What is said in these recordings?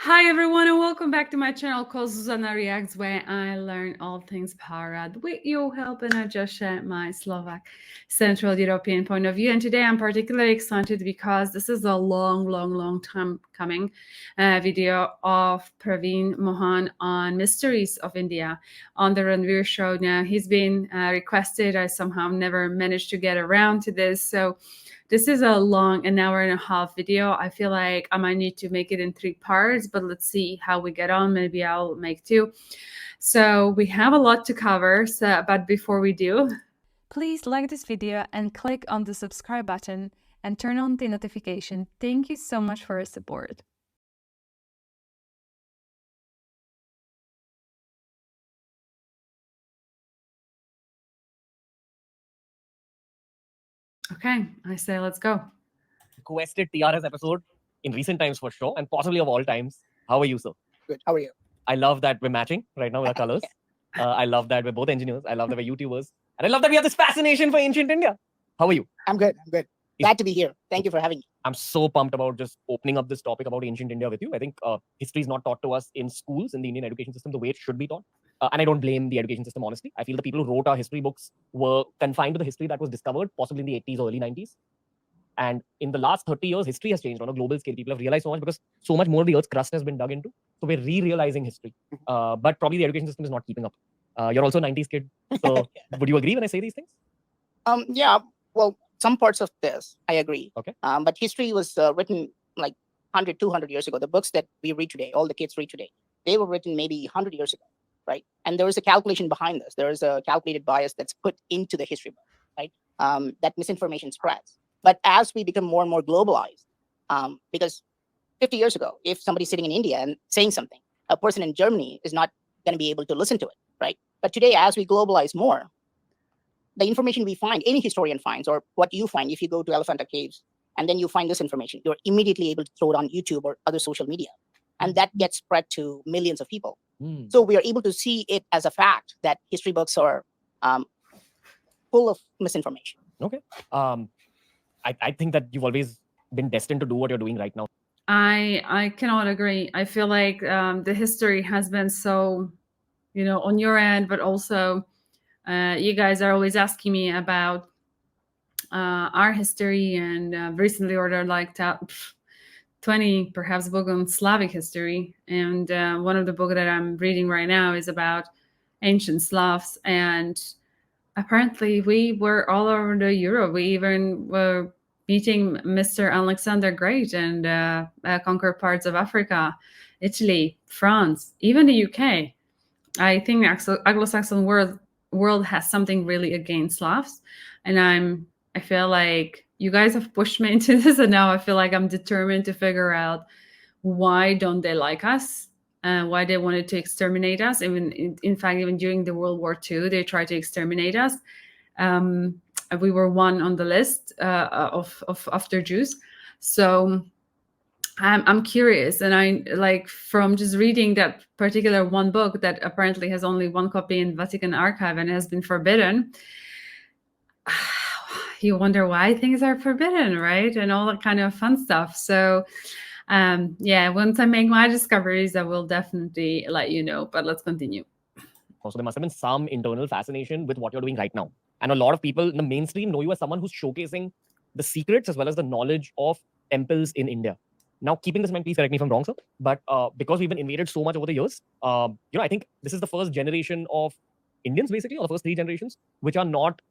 Hi everyone and welcome back to my channel called Zuzanareacts, where I learn all things Parad with your help, and I just share my Slovak Central European point of view. And today I'm particularly excited because this is a long time coming video of Praveen Mohan on Mysteries of India on the Ranveer show. Now he's been requested. I somehow never managed to get around to this, so this is a long, an hour and a half video. I feel like I might need to make it in 3 parts, but let's see how we get on. Maybe I'll make 2. So we have a lot to cover, but before we do, please like this video and click on the subscribe button and turn on the notification. Thank you so much for your support. okay, I say let's go. Requested TRS episode in recent times for sure, and possibly of all times. How are you, sir? Good. How are you? I love that we're matching right now with our colors. I love that we're both engineers. I love that we're YouTubers. And I love that we have this fascination for ancient India. How are you? I'm good. Glad to be here. Thank you for having me. I'm so pumped about just opening up this topic about ancient India with you. I think history is not taught to us in schools, in the Indian education system, the way it should be taught. And I don't blame the education system, honestly. I feel the people who wrote our history books were confined to the history that was discovered, possibly in the 80s or early 90s. And in the last 30 years, history has changed on a global scale. People have realized so much because so much more of the Earth's crust has been dug into. So we're re-realizing history. But probably the education system is not keeping up. You're also a 90s kid. So would you agree when I say these things? Yeah. Well, some parts of this, I agree. Okay. But history was written like 100, 200 years ago. The books that we read today, all the kids read today, they were written maybe 100 years ago, right? And there is a calculation behind this. There is a calculated bias that's put into the history book, right? That misinformation spreads. But as we become more and more globalized, because 50 years ago, if somebody's sitting in India and saying something, a person in Germany is not going to be able to listen to it, right? But today, as we globalize more, the information we find, any historian finds, or what you find, if you go to Elephanta Caves and then you find this information, you're immediately able to throw it on YouTube or other social media. And that gets spread to millions of people. So we are able to see it as a fact that history books are full of misinformation. Okay. I think that you've always been destined to do what you're doing right now. I cannot agree. I feel like the history has been so, on your end, but also you guys are always asking me about our history, and recently ordered like 20 perhaps book on Slavic history, and one of the books that I'm reading right now is about ancient Slavs, and apparently we were all over the Europe. We even were meeting Mr. Alexander Great and conquered parts of Africa, Italy, France, even the UK. I think the Anglo-Saxon world has something really against Slavs, and I feel like you guys have pushed me into this, and now I feel like I'm determined to figure out why don't they like us, why they wanted to exterminate us. Even in fact, even during the World War II, they tried to exterminate us. We were one on the list of after Jews. So I'm curious, and I like from just reading that particular one book that apparently has only one copy in Vatican archive and has been forbidden. You wonder why things are forbidden, right? And all that kind of fun stuff. So yeah, once I make my discoveries, I will definitely let you know, but let's continue. So there must have been some internal fascination with what you're doing right now. And a lot of people in the mainstream know you as someone who's showcasing the secrets as well as the knowledge of temples in India. Now, keeping this in mind, please correct me if I'm wrong, sir, but because we've been invaded so much over the years, I think this is the first generation of Indians, basically, or the first 3 generations, which are not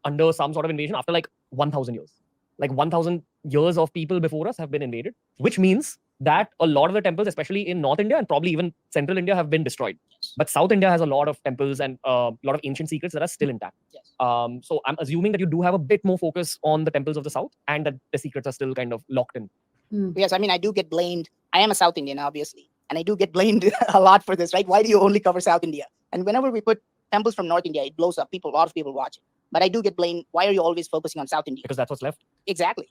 under some sort of invasion after like 1,000 years. Like 1,000 years of people before us have been invaded, which means that a lot of the temples, especially in North India and probably even Central India, have been destroyed. Yes. But South India has a lot of temples and a lot of ancient secrets that are still intact. Yes. So I'm assuming that you do have a bit more focus on the temples of the South and that the secrets are still kind of locked in. Yes, I mean, I do get blamed. I am a South Indian, obviously, and I do get blamed a lot for this, right? Why do you only cover South India? And whenever we put temples from North India, it blows up. A lot of people watch it. But I do get blamed. Why are you always focusing on South India? Because that's what's left. Exactly.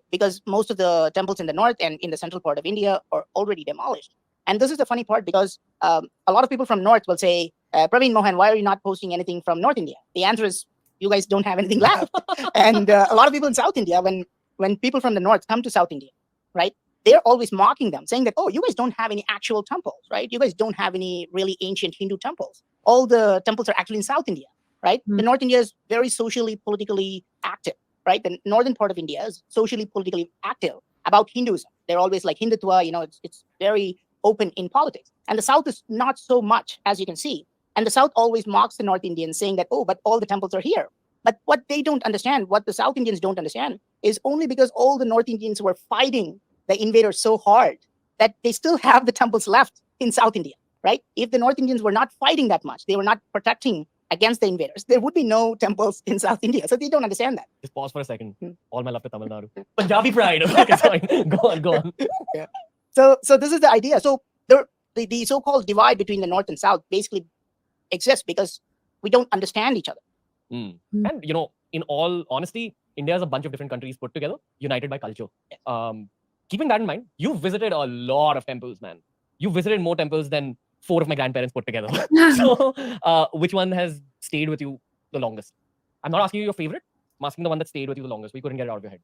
Because most of the temples in the north and in the central part of India are already demolished. And this is the funny part, because a lot of people from north will say, Praveen Mohan, why are you not posting anything from North India? The answer is, you guys don't have anything left. And a lot of people in South India, when people from the north come to South India, right, they're always mocking them, saying that, oh, you guys don't have any actual temples, right? You guys don't have any really ancient Hindu temples. All the temples are actually in South India, right? The North India is very socially, politically active, right? The northern part of India is socially, politically active about Hinduism. They're always like Hindutva, it's very open in politics. And the South is not so much, as you can see. And the South always mocks the North Indians, saying that, oh, but all the temples are here. But what they don't understand, what the South Indians don't understand, is only because all the North Indians were fighting the invaders so hard that they still have the temples left in South India, right? If the North Indians were not fighting that much, they were not protecting against the invaders, there would be no temples in South India. So they don't understand that. Just pause for a second. All my love to Tamil Nadu. Punjabi pride. Okay, sorry. Go on. Yeah. So this is the idea. So the so-called divide between the North and South basically exists because we don't understand each other. And in all honesty, India is a bunch of different countries put together, united by culture. Yes. Keeping that in mind, you've visited a lot of temples, man. You've visited more temples than 4 of my grandparents put together. So, which one has stayed with you the longest? I'm not asking you your favorite. I'm asking the one that stayed with you the longest. We couldn't get it out of your head.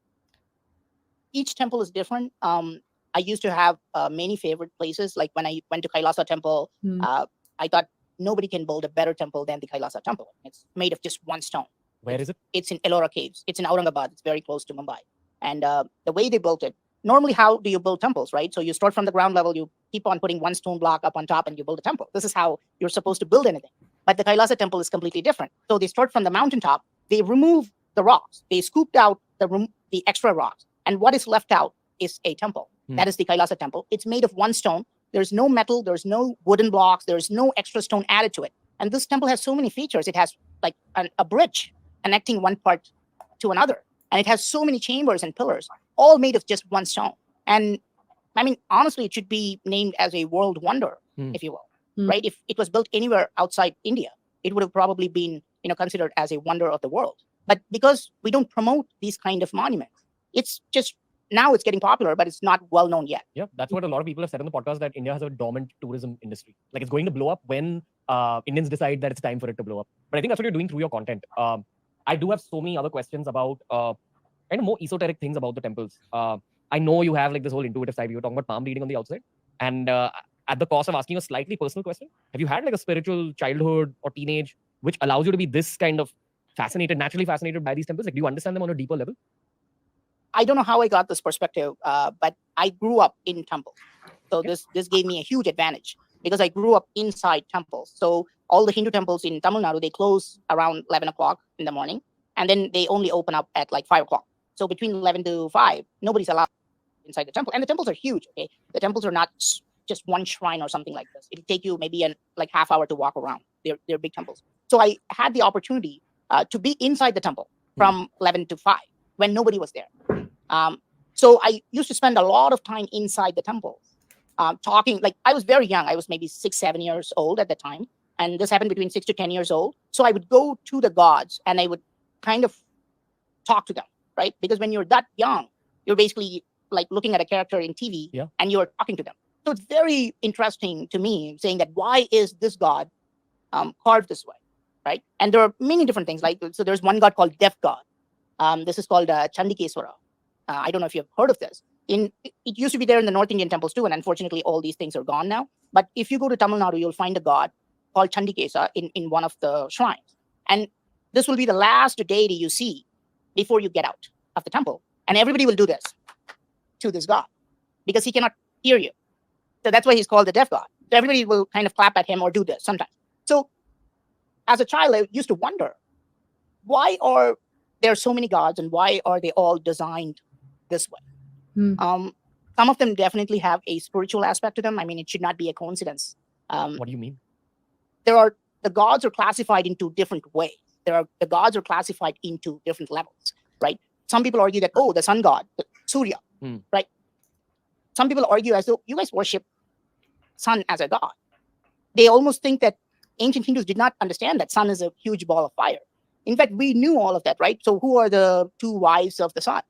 Each temple is different. I used to have many favorite places. Like when I went to Kailasa temple, I thought nobody can build a better temple than the Kailasa temple. It's made of just one stone. Where is it? It's in Ellora Caves. It's in Aurangabad. It's very close to Mumbai. And the way they built it, normally how do you build temples, right? So you start from the ground level, you keep on putting one stone block up on top and you build a temple. This is how you're supposed to build anything. But the Kailasa temple is completely different. So they start from the mountaintop, they remove the rocks, they scooped out the extra rocks. And what is left out is a temple. That is the Kailasa temple. It's made of one stone. There's no metal, there's no wooden blocks, there's no extra stone added to it. And this temple has so many features. It has like a bridge connecting one part to another. And it has so many chambers and pillars, all made of just one stone. And I mean, honestly, it should be named as a world wonder, if you will, right? If it was built anywhere outside India, it would have probably been, considered as a wonder of the world. But because we don't promote these kind of monuments, it's just, now it's getting popular, but it's not well known yet. Yeah, that's what a lot of people have said on the podcast, that India has a dormant tourism industry. Like it's going to blow up when Indians decide that it's time for it to blow up. But I think that's what you're doing through your content. I do have so many other questions about kind of more esoteric things about the temples. I know you have like this whole intuitive side. You were talking about palm reading on the outside. And at the cost of asking a slightly personal question, have you had like a spiritual childhood or teenage which allows you to be this kind of naturally fascinated by these temples? Like, do you understand them on a deeper level? I don't know how I got this perspective, but I grew up in temples. So this gave me a huge advantage because I grew up inside temples. So all the Hindu temples in Tamil Nadu, they close around 11 o'clock in the morning. And then they only open up at like 5 o'clock. So between 11 to 5, nobody's allowed inside the temple. And the temples are huge, okay? The temples are not just one shrine or something like this. It'll take you maybe like half hour to walk around. They're big temples. So I had the opportunity to be inside the temple from 11 to 5 when nobody was there. So I used to spend a lot of time inside the temple, talking. Like I was very young. I was maybe 6-7 years old at the time. And this happened between 6 to 10 years old. So I would go to the gods and I would kind of talk to them, right? Because when you're that young, you're basically like looking at a character in TV and you're talking to them. So it's very interesting to me saying that why is this god carved this way, right? And there are many different things. Like, so there's one god called Deaf God. This is called Chandikeswara. I don't know if you've heard of this. It used to be there in the North Indian temples too, and unfortunately all these things are gone now. But if you go to Tamil Nadu, you'll find a god called Chandikesa in one of the shrines. And this will be the last deity you see before you get out of the temple. And everybody will do this to this god because he cannot hear you. So that's why he's called the deaf god. So everybody will kind of clap at him or do this sometimes. So as a child, I used to wonder, why are there so many gods and why are they all designed this way? Some of them definitely have a spiritual aspect to them. I mean, it should not be a coincidence. What do you mean? The gods are classified into different ways. The gods are classified into different levels, right? Some people argue that, the sun god, the Surya, right? Some people argue as though you guys worship sun as a god. They almost think that ancient Hindus did not understand that sun is a huge ball of fire. In fact, we knew all of that, right? So who are the two wives of the sun?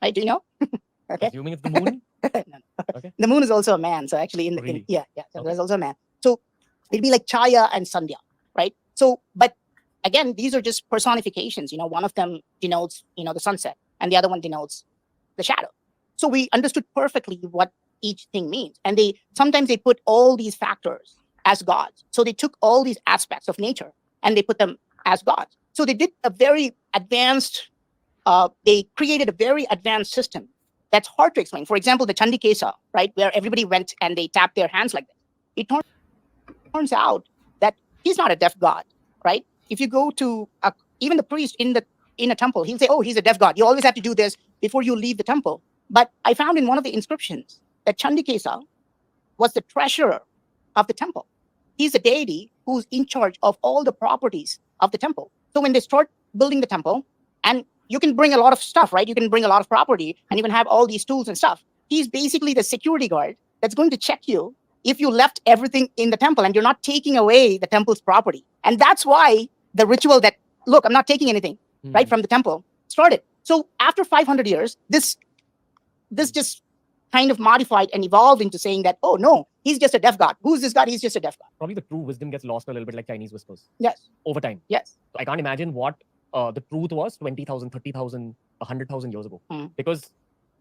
Right? Do you know? Okay. Assuming it's the moon? No. Okay. The moon is also a man. So actually, so okay. There's also a man. So it'd be like Chaya and Sandhya, right? So, but again, these are just personifications. One of them denotes, the sunset, and the other one denotes the shadow. So we understood perfectly what each thing means. And sometimes they put all these factors as gods. So they took all these aspects of nature and they put them as gods. So they did a very advanced, they created a very advanced system that's hard to explain. For example, the Chandikesa, right, where everybody went and they tapped their hands like this. It turns out that he's not a deaf god, right? If you go to even the priest in a temple, he'll say, oh, he's a deaf god. You always have to do this before you leave the temple. But I found in one of the inscriptions that Chandikesa was the treasurer of the temple. He's a deity who's in charge of all the properties of the temple. So when they start building the temple, and you can bring a lot of stuff, right? You can bring a lot of property and you can have all these tools and stuff. He's basically the security guard that's going to check you if you left everything in the temple and you're not taking away the temple's property. And that's why the ritual that, look, I'm not taking anything, right, from the temple started. So after 500 years, this just kind of modified and evolved into saying that, oh, no, he's just a deaf god. Who's this god? He's just a deaf god. Probably the true wisdom gets lost a little bit like Chinese whispers. Yes. Over time. Yes. So I can't imagine what the truth was 20,000, 30,000, 100,000 years ago. Because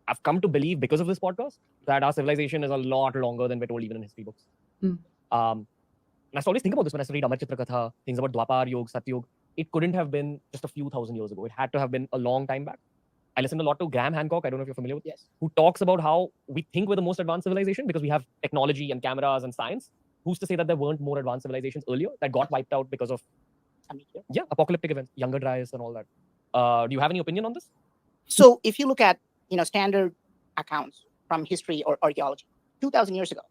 I've come to believe, because of this podcast, that our civilization is a lot longer than we're told even in history books. And I always think about this when I read Amar Chitra Katha, things about Dwapar Yog, Satyog. It couldn't have been just a few thousand years ago. It had to have been a long time back. I listened a lot to Graham Hancock, I don't know if you're familiar with, yes, who talks about how we think we're the most advanced civilization because we have technology and cameras and science. Who's to say that there weren't more advanced civilizations earlier that got wiped out because of apocalyptic events, Younger Dryas and all that? Do you have any opinion on this? So if you look at standard accounts from history or archaeology, 2,000 years ago,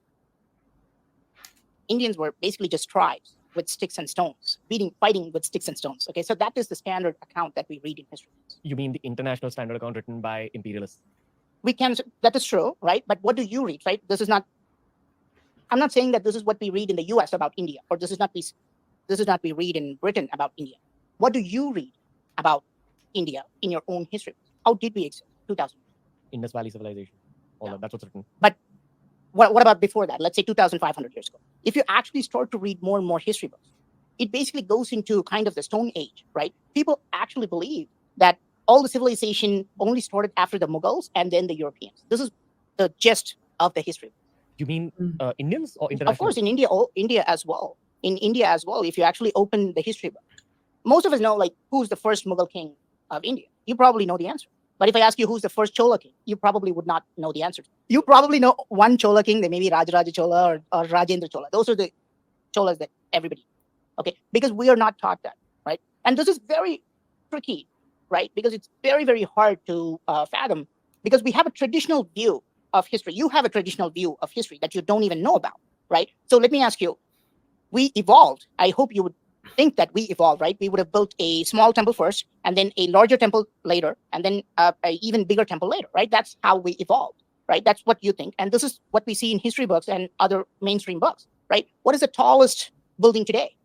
Indians were basically just tribes with sticks and stones, fighting with sticks and stones. Okay, so that is the standard account that we read in history. You mean the international standard account written by imperialists? That is true, right? But what do you read, right? I'm not saying that this is what we read in the US about India, or this is not we read in Britain about India. What do you read about India in your own history? How did we exist 2,000 years? Indus Valley civilization. That's what's written. But what about before that? Let's say 2,500 years ago. If you actually start to read more and more history books, it basically goes into kind of the Stone Age, right? People actually believe that all the civilization only started after the Mughals and then the Europeans. This is the gist of the history. You mean Indians or international? Of course, in India as well. In India as well, if you actually open the history book, most of us know who's the first Mughal king of India. You probably know the answer. But if I ask you who's the first Chola king, you probably would not know the answer. You probably know one Chola king, they may be Rajaraja Chola or Rajendra Chola. Those are the Cholas that everybody, okay? Because we are not taught that, right? And this is very tricky, right? Because it's very, very hard to fathom, because we have a traditional view of history. You have a traditional view of history that you don't even know about, right? So let me ask you, we evolved. I hope you would think that we evolved, right? We would have built a small temple first, and then a larger temple later, and then a even bigger temple later, right? That's how we evolved, right? That's what you think. And this is what we see in history books and other mainstream books, right? What is the tallest building today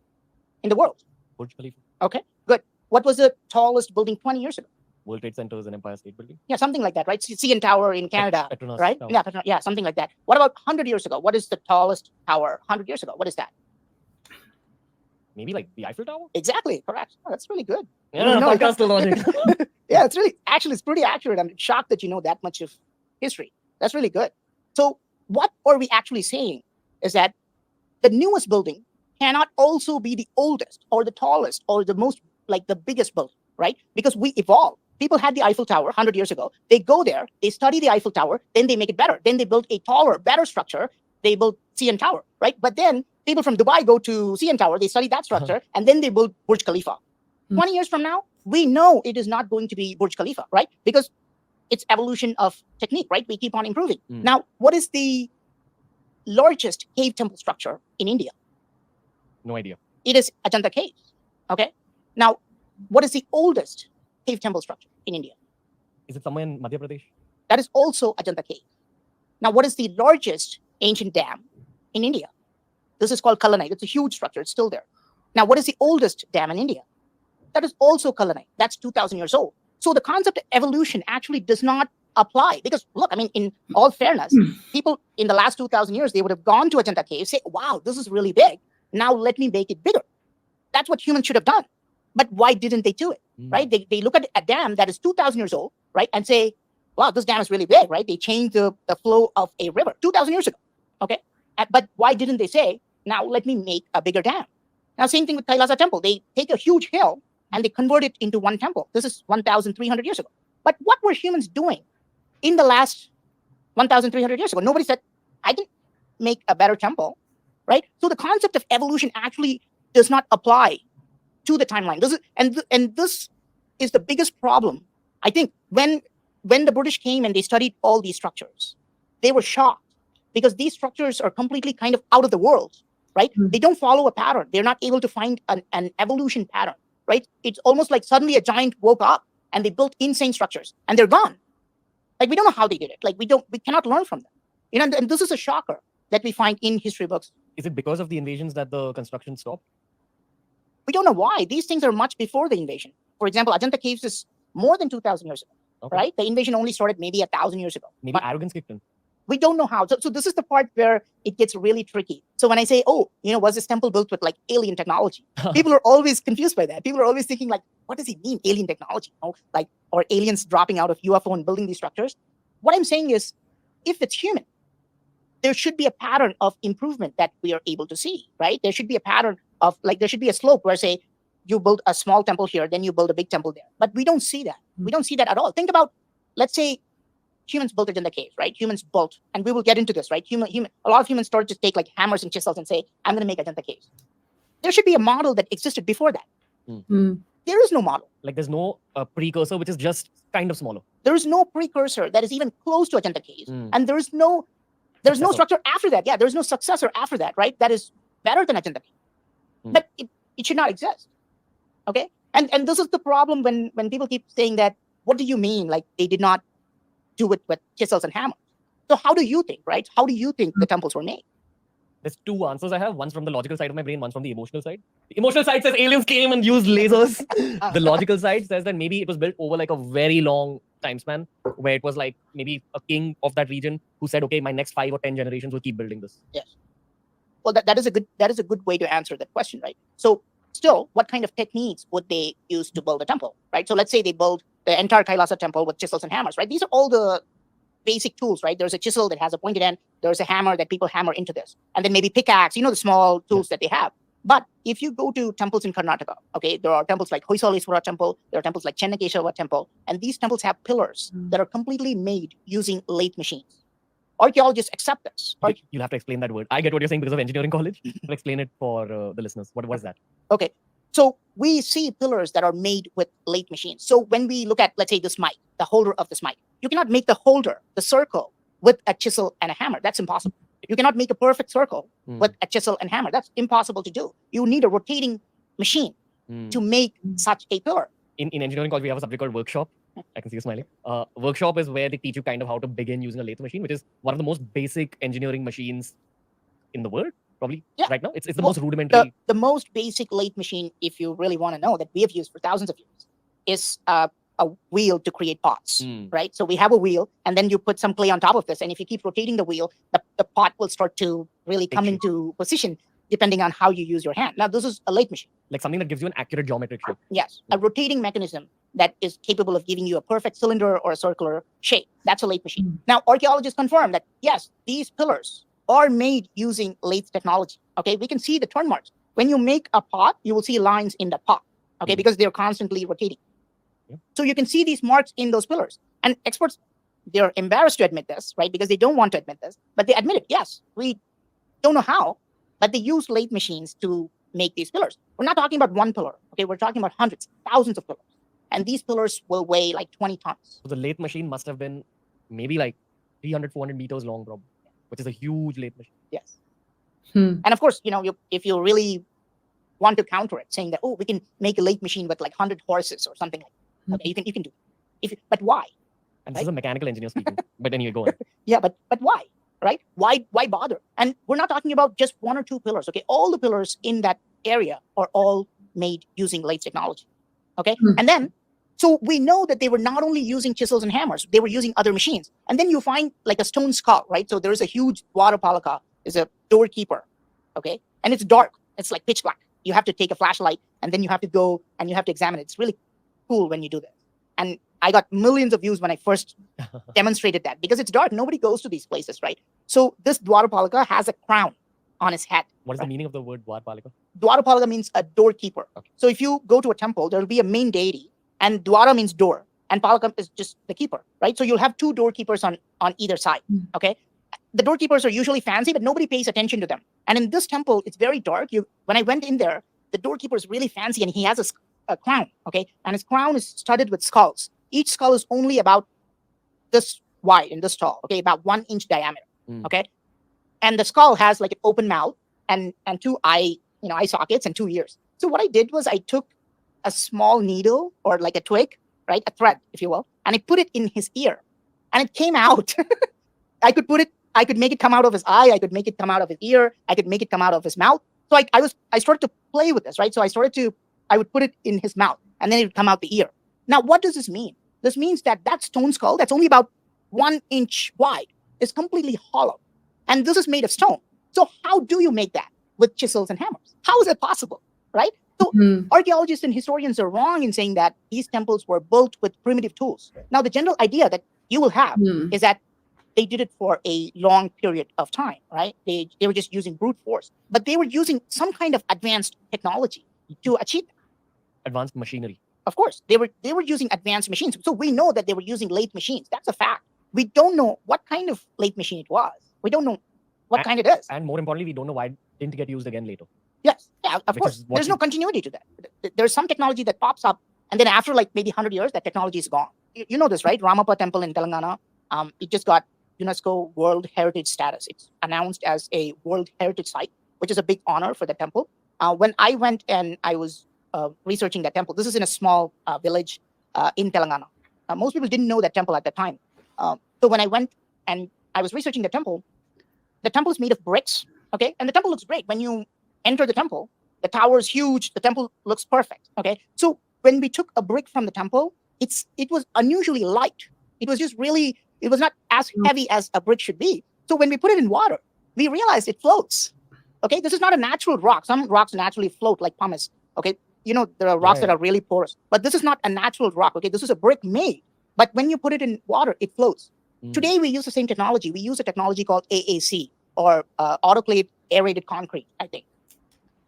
in the world? Burj Khalifa. Okay, good. What was the tallest building 20 years ago? World Trade Center is an Empire State Building. Yeah, something like that, right? CN Tower in Canada, Petronas right? Tower. Yeah, something like that. What about 100 years ago? What is the tallest tower 100 years ago? What is that? Maybe like the Eiffel Tower? Exactly, correct. Oh, that's really good. Yeah, no, podcast logic. Yeah, it's pretty accurate. I'm shocked that you know that much of history. That's really good. So what are we actually saying is that the newest building cannot also be the oldest or the tallest or the most, the biggest building, right? Because we evolved. People had the Eiffel Tower 100 years ago. They go there, they study the Eiffel Tower, then they make it better. Then they build a taller, better structure. They build CN Tower, right? But then people from Dubai go to CN Tower, they study that structure, and then they build Burj Khalifa. 20 years from now, we know it is not going to be Burj Khalifa, right? Because it's evolution of technique, right? We keep on improving. Now, what is the largest cave temple structure in India? No idea. It is Ajanta Caves, okay? Now, what is the oldest cave temple structure in India? Is it somewhere in Madhya Pradesh? That is also Ajanta Cave. Now, what is the largest ancient dam in India? This is called Colonization. It's a huge structure. It's still there. Now, what is the oldest dam in India? That is also Colonization. That's 2,000 years old. So the concept of evolution actually does not apply, because look, I mean, in all fairness, people in the last 2,000 years, they would have gone to Ajanta Cave, say, wow, this is really big. Now let me make it bigger. That's what humans should have done. But why didn't they do it, right? They look at a dam that is 2,000 years old, right? And say, wow, this dam is really big, right? They changed the flow of a river 2,000 years ago. Okay. But why didn't they say, now let me make a bigger dam? Now, same thing with Kailasa temple. They take a huge hill and they convert it into one temple. This is 1,300 years ago. But what were humans doing in the last 1,300 years ago? Nobody said, I can make a better temple, right? So the concept of evolution actually does not apply to the timeline. And this is the biggest problem. I think when the British came and they studied all these structures, they were shocked because these structures are completely kind of out of the world, right? They don't follow a pattern. They're not able to find an evolution pattern, right? It's almost like suddenly a giant woke up and they built insane structures and they're gone. Like, we don't know how they did it. Like, we cannot learn from them. You know, and this is a shocker that we find in history books. Is it because of the invasions that the construction stopped? We don't know why. These things are much before the invasion. For example, Ajanta Caves is more than 2,000 years ago, right? The invasion only started maybe 1,000 years ago. Maybe arrogance kicked in. We don't know how. So this is the part where it gets really tricky. So when I say, oh, you know, was this temple built with like alien technology? People are always confused by that. People are always thinking like, what does he mean, alien technology? You know, like, or aliens dropping out of UFO and building these structures? What I'm saying is, if it's human, there should be a pattern of improvement that we are able to see, right? There should be a pattern of, like, there should be a slope where, say, you build a small temple here, then you build a big temple there. But we don't see that. We don't see that at all. Think about, let's say, humans built it in the cave, right? Humans built, and we will get into this, right? A lot of humans started to take like hammers and chisels and say, I'm going to make Ajanta Caves. There should be a model that existed before that. There is no model. Like, there's no precursor, which is just kind of smaller. There is no precursor that is even close to Ajanta Caves. And there's no structure after that. Yeah, there's no successor after that, right? That is better than Ajanta Caves. But it should not exist. Okay? And this is the problem when people keep saying that, what do you mean? Like, they did not do it with chisels and hammers. So how do you think, right? How do you think the temples were made? There's two answers I have. One's from the logical side of my brain, one's from the emotional side. The emotional side says aliens came and used lasers. The logical side says that maybe it was built over like a very long time span, where it was like maybe a king of that region who said, okay, my next 5 or 10 generations will keep building this. Yes. Well, that is a good way to answer that question, right? So still, what kind of techniques would they use to build a temple, right? So let's say they build the entire Kailasa temple with chisels and hammers, right? These are all the basic tools, right? There's a chisel that has a pointed end. There's a hammer that people hammer into this. And then maybe pickaxe, you know, the small tools that they have. But if you go to temples in Karnataka, okay, there are temples like Hoysaleswara temple, there are temples like Chennakeshava temple, and these temples have pillars that are completely made using lathe machines. Archaeologists accept this. You'll have to explain that word. I get what you're saying because of engineering college. But explain it for the listeners. What was that? Okay. So we see pillars that are made with lathe machines. So when we look at, let's say, this mic, the holder of this mic, you cannot make the holder, the circle, with a chisel and a hammer. That's impossible. You cannot make a perfect circle with a chisel and hammer. That's impossible to do. You need a rotating machine to make such a pillar. In engineering college, we have a subject called workshop. I can see you smiling. Workshop is where they teach you kind of how to begin using a lathe machine, which is one of the most basic engineering machines in the world. Probably right now. It's the most rudimentary. The most basic lathe machine, if you really want to know, that we have used for thousands of years is a wheel to create pots, right? So we have a wheel and then you put some clay on top of this. And if you keep rotating the wheel, the pot will start to really come into position depending on how you use your hand. Now, this is a lathe machine. Like something that gives you an accurate geometric shape. Yes, a rotating mechanism that is capable of giving you a perfect cylinder or a circular shape. That's a lathe machine. Now, archaeologists confirm that, yes, these pillars are made using lathe technology. Okay, we can see the turn marks. When you make a pot, you will see lines in the pot, okay, because they're constantly rotating. So you can see these marks in those pillars. And experts, they're embarrassed to admit this, right? Because they don't want to admit this, but they admit it. Yes, we don't know how, but they use lathe machines to make these pillars. We're not talking about one pillar, okay? We're talking about hundreds, thousands of pillars. And these pillars will weigh like 20 tons. So the lathe machine must have been maybe like 300, 400 meters long, probably, which is a huge lathe machine. Yes. And of course, you know, if you really want to counter it, saying that, oh, we can make a lathe machine with like 100 horses or something like that. Okay, you can do it. But why? And this is a mechanical engineer speaking. But anyway, go on. Yeah, but why? Right? Why bother? And we're not talking about just one or two pillars. Okay, all the pillars in that area are all made using lathe technology. Okay, and then so we know that they were not only using chisels and hammers, they were using other machines. And then you find like a stone skull, right? So there's a huge Dwarapalaka, is a doorkeeper, okay? And it's dark. It's like pitch black. You have to take a flashlight and then you have to go and you have to examine it. It's really cool when you do that. And I got millions of views when I first demonstrated that, because it's dark. Nobody goes to these places, right? So this Dwarapalaka has a crown on his head. What is the meaning of the word Dwarapalaka? Dwarapalaka means a doorkeeper. Okay. So if you go to a temple, there will be a main deity, and Dwara means door, and Palaka is just the keeper, right? So you'll have two doorkeepers on either side. Okay. The doorkeepers are usually fancy, but nobody pays attention to them. And in this temple, it's very dark. When I went in there, the doorkeeper is really fancy, and he has a crown. Okay. And his crown is studded with skulls. Each skull is only about this wide and this tall. Okay. About 1 inch diameter. Okay. And the skull has like an open mouth and two eye sockets and 2 ears. So what I did was I took a small needle, or like a twig, right? A thread, if you will, and I put it in his ear, and it came out. I could make it come out of his eye. I could make it come out of his ear. I could make it come out of his mouth. So I started to play with this, right? So I would put it in his mouth, and then it would come out the ear. Now, what does this mean? This means that stone skull that's only about 1 inch wide is completely hollow. And this is made of stone. So how do you make that with chisels and hammers? How is it possible, right? So archaeologists and historians are wrong in saying that these temples were built with primitive tools. Now, the general idea that you will have is that they did it for a long period of time, right? They were just using brute force, but they were using some kind of advanced technology to achieve that. Advanced machinery. Of course, they were using advanced machines. So we know that they were using lathe machines. That's a fact. We don't know what kind of lathe machine it was. We don't know what kind it is. And more importantly, we don't know why it didn't get used again later. Yes, yeah, of course. There's no continuity to that. There's some technology that pops up, and then after like maybe 100 years, that technology is gone. You know this, right? Ramappa Temple in Telangana, it just got UNESCO World Heritage status. It's announced as a World Heritage Site, which is a big honor for the temple. When I went and I was researching that temple, this is in a small village in Telangana. Most people didn't know that temple at the time. So when I went and I was researching the temple is made of bricks, okay? And the temple looks great. When you enter the temple, the tower is huge. The temple looks perfect, okay? So when we took a brick from the temple, it was unusually light. It was not as heavy as a brick should be. So when we put it in water, we realized it floats, okay? This is not a natural rock. Some rocks naturally float like pumice, okay? There are rocks that are really porous, but this is not a natural rock, okay? This is a brick made, but when you put it in water, it floats. Today, we use the same technology. We use a technology called AAC, or autoclave aerated concrete, I think.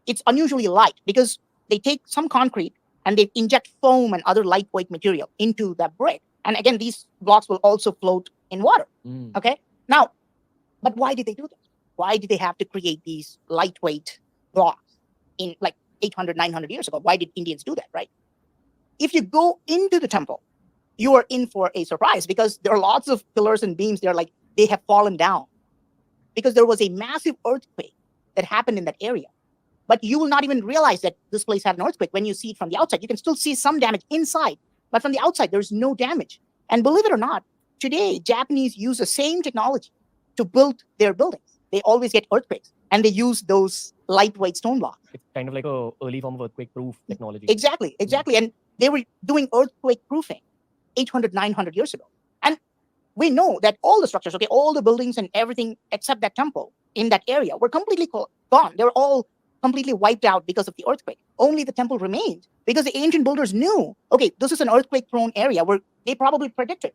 It's unusually light because they take some concrete and they inject foam and other lightweight material into that brick. And again, these blocks will also float in water, okay? Now, but why did they do this? Why did they have to create these lightweight blocks in like 800, 900 years ago? Why did Indians do that, right? If you go into the temple, you are in for a surprise, because there are lots of pillars and beams. They're like, they have fallen down because there was a massive earthquake that happened in that area. But you will not even realize that this place had an earthquake when you see it from the outside. You can still see some damage inside, but from the outside, there's no damage. And believe it or not, today, Japanese use the same technology to build their buildings. They always get earthquakes, and they use those lightweight stone blocks. It's kind of like a early form of earthquake-proof technology. Exactly. And they were doing earthquake proofing 800, 900 years ago. And we know that all the structures, okay, all the buildings and everything except that temple in that area were completely gone. They were all completely wiped out because of the earthquake. Only the temple remained because the ancient builders knew, okay, this is an earthquake-prone area where they probably predicted,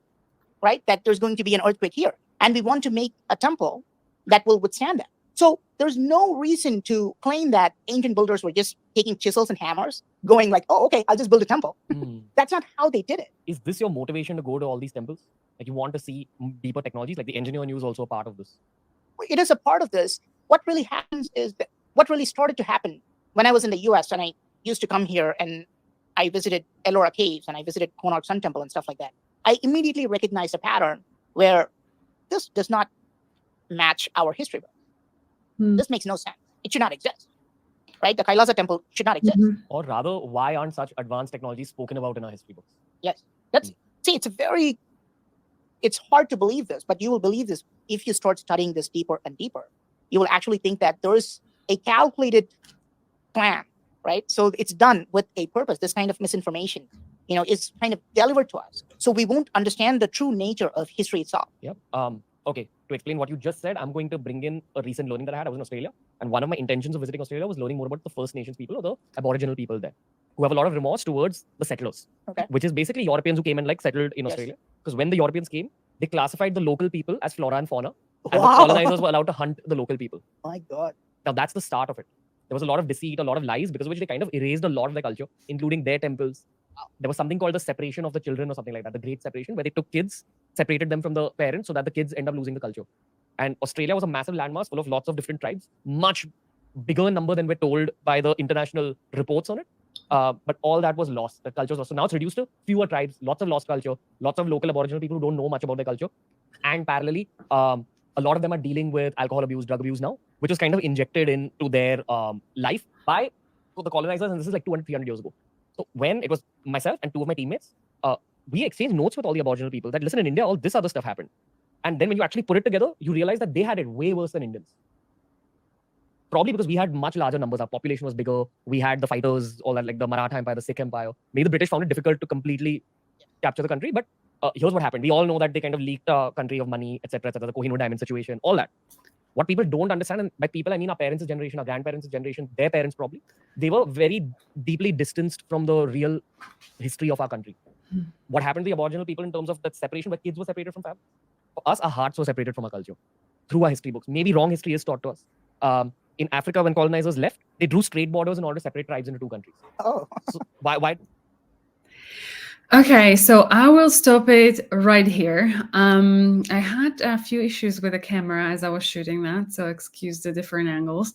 right, that there's going to be an earthquake here. And we want to make a temple that will withstand that. So there's no reason to claim that ancient builders were just taking chisels and hammers, going like, oh, okay, I'll just build a temple. That's not how they did it. Is this your motivation to go to all these temples? Like, you want to see deeper technologies? Like the engineer news also a part of this? It is a part of this. What really happens is that what really started to happen when I was in the US, and I used to come here and I visited Ellora Caves and I visited Konark Sun Temple and stuff like that, I immediately recognized a pattern where this does not match our history book. This makes no sense. It should not exist, right? The Kailasa temple should not exist. Or rather, why aren't such advanced technologies spoken about in our history books? Yes. See, it's hard to believe this, but you will believe this if you start studying this deeper and deeper. You will actually think that there is a calculated plan, right? So it's done with a purpose. This kind of misinformation, is kind of delivered to us. So we won't understand the true nature of history itself. Yep. Okay, to explain what you just said, I'm going to bring in a recent learning that I had. I was in Australia, and one of my intentions of visiting Australia was learning more about the First Nations people or the Aboriginal people there. who have a lot of remorse towards the settlers, Okay. which is basically Europeans who came and like settled in Yes. Australia. Because when the Europeans came, they classified the local people as flora and fauna, and the Wow. colonizers were allowed to hunt the local people. My God. Now that's the start of it. There was a lot of deceit, a lot of lies, because of which they kind of erased a lot of their culture, including their temples. There was something called the separation of the children or something like that, the great separation, where they took kids, separated them from the parents so that the kids end up losing the culture. And Australia was a massive landmass full of lots of different tribes, much bigger number than we're told by the international reports on it. But all that was lost. The culture was lost. So now it's reduced to fewer tribes, lots of lost culture, lots of local Aboriginal people who don't know much about their culture. And parallelly, a lot of them are dealing with alcohol abuse, drug abuse now, which was kind of injected into their life by the colonizers. And this is like 200, 300 years ago. So when it was myself and two of my teammates, we exchanged notes with all the Aboriginal people that, listen, in India, all this other stuff happened. And then when you actually put it together, you realize that they had it way worse than Indians. Probably because we had much larger numbers. Our population was bigger. We had the fighters, all that, like the Maratha Empire, the Sikh Empire. Maybe the British found it difficult to completely capture the country. But here's what happened. We all know that they kind of leaked a country of money, etc., the Kohinoor diamond situation, all that. What people don't understand, and by people I mean our parents' generation, our grandparents' generation, their parents probably, they were very deeply distanced from the real history of our country. What happened to the Aboriginal people in terms of that separation, where kids were separated from family? For us, our hearts were separated from our culture through our history books. Maybe wrong history is taught to us. In Africa, when colonizers left, they drew straight borders in order to separate tribes into two countries. Oh. So why? Okay, so I will stop it right here. I had a few issues with the camera as I was shooting that, so excuse the different angles.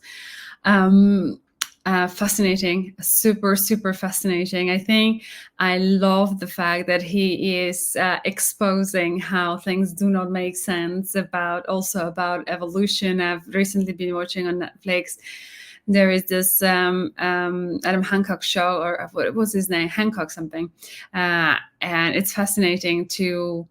Fascinating, super, super fascinating. I think I love the fact that he is exposing how things do not make sense, also about evolution. I've recently been watching on Netflix. There is this Adam Hancock show, or what was his name? Hancock something. And it's fascinating to,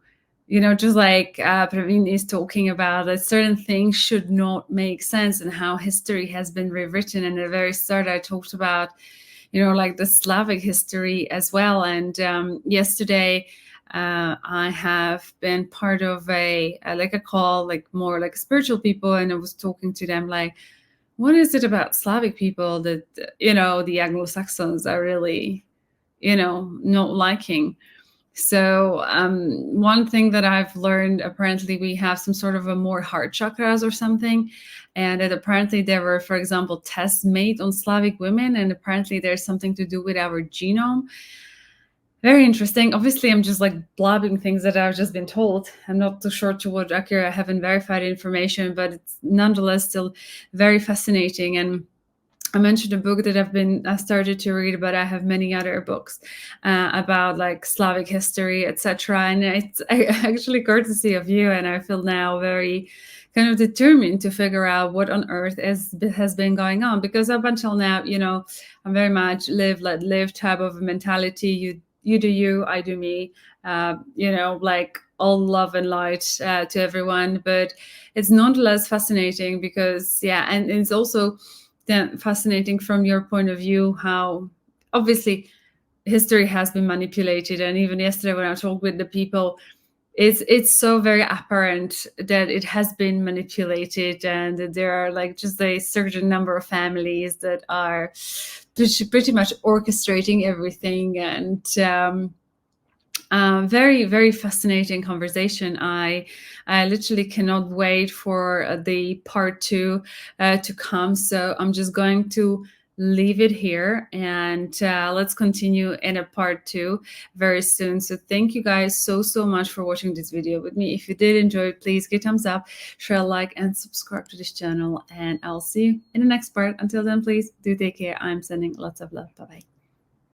just like Praveen is talking about, that certain things should not make sense and how history has been rewritten. And at the very start, I talked about, like the Slavic history as well. And yesterday, I have been part of a call, like more like spiritual people. And I was talking to them like, what is it about Slavic people that, the Anglo-Saxons are really, not liking? So one thing that I've learned, apparently we have some sort of a more heart chakras or something. And that apparently there were, for example, tests made on Slavic women. And apparently there's something to do with our genome. Very interesting. Obviously, I'm just like blabbing things that I've just been told. I'm not too sure to what accurate. I haven't verified information, but it's nonetheless still very fascinating. And I mentioned a book that I started to read, but I have many other books about like Slavic history, etc. And it's actually courtesy of you, and I feel now very kind of determined to figure out what on earth has been going on, because up until now, I'm very much live, let live type of mentality. You do you, I do me, like all love and light to everyone. But it's nonetheless fascinating because, and it's also fascinating from your point of view how obviously history has been manipulated. And even yesterday when I talked with the people, it's so very apparent that it has been manipulated, and that there are like just a certain number of families that are pretty much orchestrating everything. And very, very fascinating conversation. I literally cannot wait for the part 2 to come. So I'm just going to leave it here, and let's continue in a part 2 very soon. So thank you guys so much for watching this video with me. If you did enjoy it, please give a thumbs up, share, like, and subscribe to this channel, and I'll see you in the next part. Until then, please do take care. I'm sending lots of love. Bye bye.